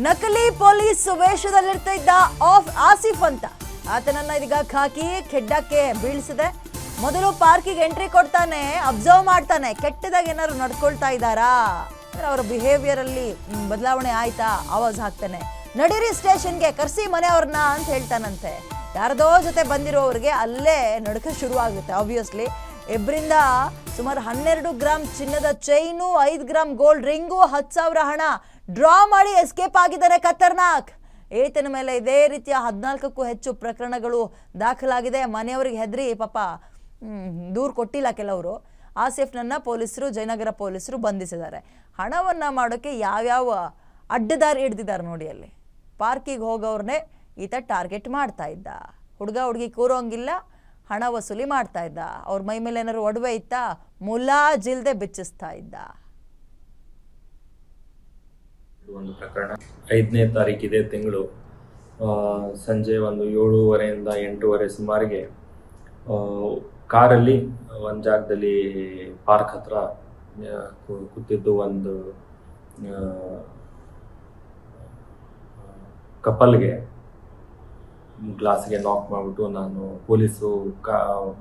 ನಕಲಿ ಪೊಲೀಸ್ ವೇಷದಲ್ಲಿರ್ತಿದ್ದ ಆಸಿಫ್ ಅಂತ ಆತನನ್ನ ಇದೀಗ ಖಾಕಿ ಖೆಡ್ಡಕ್ಕೆ ಬೀಳಿಸಿದೆ. ಮೊದಲು ಪಾರ್ಕಿಗೆ ಎಂಟ್ರಿ ಕೊಡ್ತಾನೆ, ಅಬ್ಸರ್ವ್ ಮಾಡ್ತಾನೆ, ಕೆಟ್ಟದಾಗಿ ಏನಾದ್ರು ನಡ್ಕೊಳ್ತಾ ಇದ್ದಾರಾ, ಅವರ ಬಿಹೇವಿಯರ್ ಅಲ್ಲಿ ಬದಲಾವಣೆ ಆಯ್ತಾ, ಆವಾಜ್ ಹಾಕ್ತಾನೆ. ನಡೀರಿ ಸ್ಟೇಷನ್ಗೆ, ಕರ್ಸಿ ಮನೆಯವ್ರನ್ನ ಅಂತ ಹೇಳ್ತಾನಂತೆ. ಯಾರದೋ ಜೊತೆ ಬಂದಿರೋರಿಗೆ ಅಲ್ಲೇ ನಡ್ಕ ಶುರು ಆಗುತ್ತೆ. ಆಬ್ವಿಯಸ್ಲಿ ಇಬ್ಬರಿಂದ ಸುಮಾರು 12 ಗ್ರಾಮ್ ಚಿನ್ನದ ಚೈನು, 5 ಗ್ರಾಮ್ ಗೋಲ್ಡ್ ರಿಂಗು, 10,000 ಹಣ ಡ್ರಾ ಮಾಡಿ ಎಸ್ಕೇಪ್ ಆಗಿದ್ದಾರೆ. ಖತರ್ನಾಕ್. ಈತನ ಮೇಲೆ ಇದೇ ರೀತಿಯ 14ಕ್ಕೂ ಹೆಚ್ಚು ಪ್ರಕರಣಗಳು ದಾಖಲಾಗಿದೆ. ಮನೆಯವರಿಗೆ ಹೆದರಿ ಪಾಪ ದೂರು ಕೊಟ್ಟಿಲ್ಲ ಕೆಲವರು. ಆಸಿಫ್ನನ್ನ ಪೊಲೀಸರು, ಜಯನಗರ ಪೊಲೀಸರು ಬಂಧಿಸಿದ್ದಾರೆ. ಹಣವನ್ನ ಮಾಡೋಕ್ಕೆ ಯಾವ್ಯಾವ ಅಡ್ಡದಾರಿ ಹಿಡ್ದಿದ್ದಾರೆ ನೋಡಿ. ಅಲ್ಲಿ ಪಾರ್ಕಿಗೆ ಹೋಗೋರ್ನೇ ಈತ ಟಾರ್ಗೆಟ್ ಮಾಡ್ತಾ ಇದ್ದ. ಹುಡುಗಿ ಕೂರೋಂಗಿಲ್ಲ, ಹಣ ವಸೂಲಿ ಮಾಡ್ತಾ ಇದ್ದ. ಅವ್ರ ಮೈ ಮೇಲೆ ಏನಾದ್ರು ಒಡವೆ ಇತ್ತಾ, ಮುಲಾಜಿಲ್ದೆ ಬಿಚ್ಚಿಸ್ತಾ ಇದ್ದ. ಒಂದು ಪ್ರಕರಣ 5ನೇ ತಾರೀಕು ಇದೇ ತಿಂಗಳು ಸಂಜೆ ಒಂದು 7:30 8:30 ಸುಮಾರಿಗೆ ಕಾರಲ್ಲಿ ಒಂದು ಜಾಗದಲ್ಲಿ ಪಾರ್ಕ್ ಹತ್ರ ಕೂತಿದ್ದು ಒಂದು ಕಪಲ್ಗೆ ಗ್ಲಾಸ್ಗೆ ನಾಕ್ ಮಾಡಿಬಿಟ್ಟು ನಾನು ಪೊಲೀಸು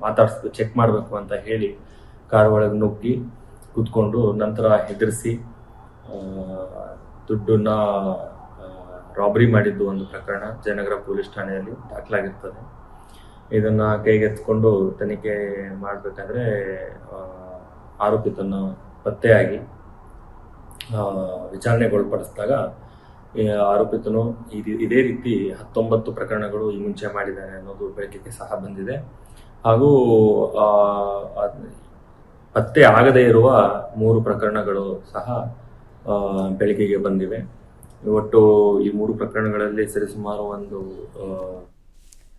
ಮಾತಾಡಿಸ್ದು ಚೆಕ್ ಮಾಡಬೇಕು ಅಂತ ಹೇಳಿ ಕಾರ್ ಒಳಗೆ ನುಗ್ಗಿ ಕೂತ್ಕೊಂಡು ನಂತರ ಹೆದರಿಸಿ ದುಡ್ಡನ್ನ ರಾಬರಿ ಮಾಡಿದ್ದು ಒಂದು ಪ್ರಕರಣ ಜಯನಗರ ಪೊಲೀಸ್ ಠಾಣೆಯಲ್ಲಿ ದಾಖಲಾಗಿರ್ತದೆ. ಇದನ್ನು ಕೈಗೆತ್ತಿಕೊಂಡು ತನಿಖೆ ಮಾಡಬೇಕಾದ್ರೆ ಆರೋಪಿತನ ಪತ್ತೆಯಾಗಿ ವಿಚಾರಣೆಗೊಳಪಡಿಸಿದಾಗ ಆರೋಪಿತನು ಇದೇ ರೀತಿ 19 ಪ್ರಕರಣಗಳು ಈ ಮುಂಚೆ ಮಾಡಿದ್ದಾನೆ ಅನ್ನೋದು ಬೆಳಕಿಗೆ ಸಹ ಬಂದಿದೆ. ಹಾಗೂ ಪತ್ತೆ ಆಗದೇ ಇರುವ 3 ಪ್ರಕರಣಗಳು ಸಹ ಬೆಳಕಿಗೆ ಬಂದಿವೆ. ಒಟ್ಟು ಈ 3 ಪ್ರಕರಣಗಳಲ್ಲಿ ಸರಿಸುಮಾರು ಒಂದು